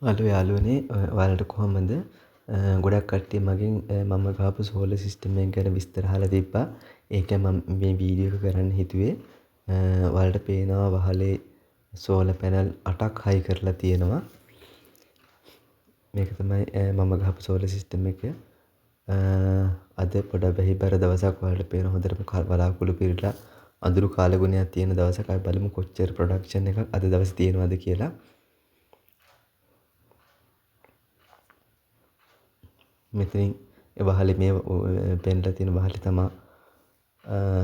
Hello යාළුවනේ ඔයාලට කොහොමද? ගොඩක් කට්ටිය මගෙන් මම ගහපු සෝලර් සිස්ටම් එක ගැන විස්තර අහලා තිබ්බා. ඒකයි මම මේ වීඩියෝ එක කරන්න හිතුවේ. ඔයාලට පේනවා වහලේ සෝලර් පැනල් 8ක් හයි කරලා තියෙනවා. මේක තමයි මම ගහපු සෝලර් සිස්ටම් එක. අද පොඩ බැහිබර දවසක් ඔයාලට පේන හොඳටම වලාකුළු පිරලා අඳුරු කාලගුණයක් තියෙන දවසක්. අපි බලමු කොච්චර ප්‍රොඩක්ෂන් එකක් අද දවසේ තියෙනවද කියලා. මෙතනින් වහලේ මේ පෙන්ලා තියෙන වහලේ තමා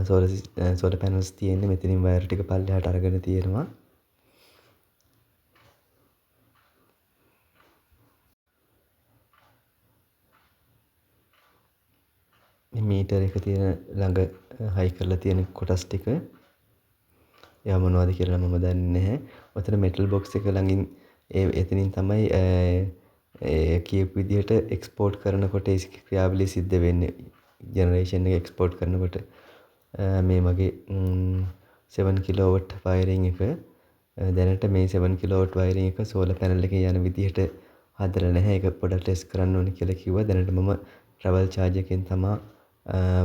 සෝලර් පැනල්ස් තියෙන්නේ. මෙතනින් වයර් ටික පල්ලෙහාට අරගෙන තියෙනවා. මේ මීටර් එක තියෙන ළඟ හයි කරලා තියෙන කොටස් ටික ඒවා මොනවද කියලා මම දන්නේ නැහැ. ඔතන මෙටල් බොක්ස් එක ළඟින් එතනින් තමයි කියපු විදිහට එක්ස්පෝර්ට් කරනකොට ඒ ක්‍රියාවලිය සිද්ධ වෙන්නේ. ජෙනරේෂන් එක එක්ස්පෝර්ට් කරනකොට මේ මගේ 7 කිලෝවොට් වයරින් එක දැනට මේ 7 කිලෝවොට් වයරින් එක සෝලර් පැනල් එකේ යන විදිහට හදලා නැහැ. ඒක පොඩ්ඩක් ටෙස්ට් කරන්න ඕනේ කියලා කිව්වා. දැනට මම ට්‍රැවල් චාර්ජ් එකෙන් තමයි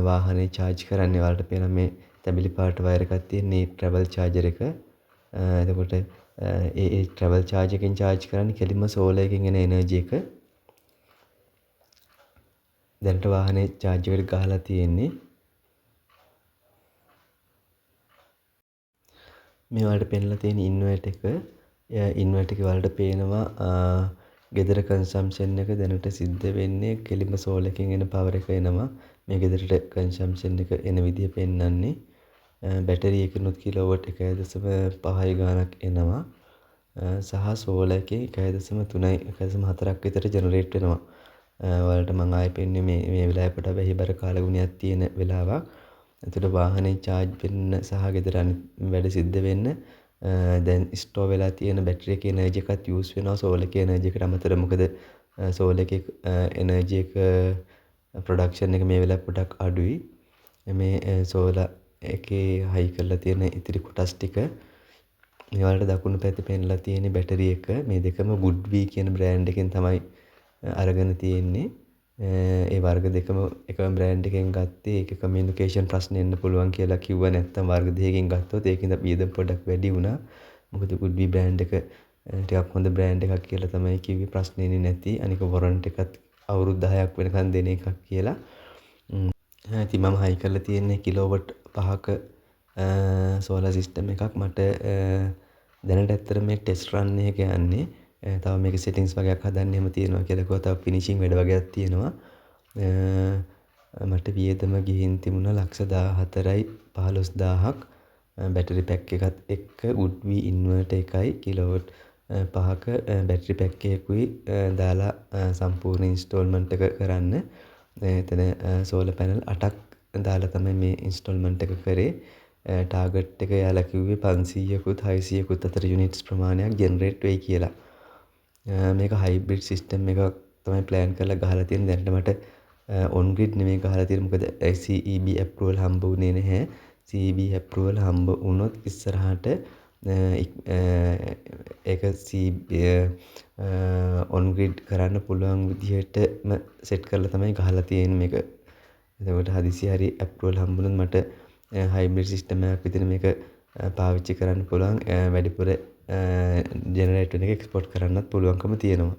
වාහනේ චාර්ජ් කරන්නේ. ඔයාලට පේනවා මේ තැඹිලි පාට වයර් එකක් තියෙන මේ ට්‍රැවල් චාර්ජර් එක. එතකොට ඒ ට්‍රැවල් චාර්ජ් එකෙන් චාර්ජ් කරන්නේ කෙලින්ම සෝලර් එකෙන් එන එනර්ජි එක. දැනට වාහනේ චාර්ජ් එකට ගහලා තියෙන්නේ. මේ වලට පෙන්ලා තියෙන ඉන්වර්ටර් එක. ඉන්වර්ටර් එකේ වලට පේනවා ගෙදර කන්සම්ප්ෂන් එක දැනට සිද්ධ වෙන්නේ කෙලින්ම සෝලර් එකෙන් එන පවර් එක එනවා. මේ ගෙදරට කන්සම්ප්ෂන් එක එන විදිය පෙන්වන්නේ. බැටරි එකනොත් කිලෝවොට් 1.5 ගාණක් එනවා. සහ සෝලර් එකේ 1.3යි 1.4ක් විතර ජෙනරේට් වෙනවා. ඔයාලට මම ආයෙ පෙන්නේ මේ වෙලාවේ පොඩ බැහිබර කාලගුණයක් තියෙන වෙලාවක්. එතකොට වාහනේ චාර්ජ් වෙන්න සහ ගෙදර අනිත් වැඩ සිද්ධ වෙන්න දැන් ස්ටෝර් වෙලා තියෙන බැටරි එකේ එනර්ජි එකත් යූස් වෙනවා සෝලර් එකේ එනර්ජි එකට අමතරව. මොකද සෝලර් එකේ එනර්ජි එක ප්‍රොඩක්ෂන් එක මේ වෙලාවේ පොඩක් අඩුයි. මේ සෝලර් එකේ හයි කරලා තියෙන ඉතිරි කොටස් ටික මේ වලට දකුණු පැත්තේ පෙන්ලා තියෙන බැටරි එක මේ දෙකම GoodWe කියන බ්‍රෑන්ඩ් එකෙන් තමයි අරගෙන තියෙන්නේ. ඒ වර්ග දෙකම එකම බ්‍රෑන්ඩ් එකෙන් ගත්තේ. ඒක කමියුනිකේෂන් ප්‍රශ්න එන්න පුළුවන් කියලා කිව්වා. නැත්තම් වර්ග දෙකකින් ගත්තොත් ඒකින්ද වියදම් පොඩ්ඩක් වැඩි වුණා. මොකද GoodWe බ්‍රෑන්ඩ් එක ටිකක් හොඳ බ්‍රෑන්ඩ් එකක් කියලා තමයි කිව්වේ. ප්‍රශ්න එන්නේ නැති. අනික වොරන්ටි එකත් අවුරුදු 10ක් වෙනකන් දෙන එකක් කියලා. ඉතින් මම හයි කරලා තියෙන්නේ කිලෝවොට් 5ක සෝලර් සිස්ටම් එකක්. මට දැනට ඇත්තට මේ ටෙස්ට් රන් එක යන්නේ. තව මේක සෙටින්ග්ස් වගේක් හදන්න එහෙම තියෙනවා කියලා කිව්වා. තව ෆිනිෂින් වැඩ වගේක් තියෙනවා. මට වියදම ගිහින් තිබුණා 14,15,000ක්. බැටරි පැක් එකත් එක්ක GoodWe ඉන්වර්ටර් එකයි කිලෝවොට් 5ක බැටරි පැක් එකකුයි දාලා සම්පූර්ණ ඉන්ස්ටෝල්මන්ට් එක කරන්න. එතන සෝලර් පැනල් 8ක් දාලා තමයි මේ ඉන්ස්ටෝල්මන්ට් එක කරේ. ටාගට් එක යාලා කිව්වේ 500කුත් 600කුත් අතර යුනිට්ස් ප්‍රමාණයක් ජෙනරේට් වෙයි කියලා. මේක හයිබ්‍රිඩ් සිස්ටම් එකක් තමයි ප්ලෑන් කරලා ගහලා තියෙන්නේ. දැනට මට ඔන් ග්‍රිඩ් නෙමෙයි ගහලා තියෙන්නේ. මොකද CEB අප්‍රූවල් හම්බ වුණේ නැහැ. CEB අප්‍රූවල් හම්බ වුණොත් ඉස්සරහට ඒක ඔන් ග්‍රිඩ් කරන්න පුළුවන් විදිහටම සෙට් කරලා තමයි ගහලා තියෙන්නේ මේක. එතකොට හදිසි හරි අප්‍රූවල් හම්බුනොත් මට හයිබ්‍රිඩ් සිස්ටම් එකක් විදිහට මේක පාවිච්චි කරන්න පුළුවන්. වැඩිපුර ජෙනරේට් වෙන එක එක්ස්පෝර්ට් කරන්නත් පුළුවන්කම තියෙනවා.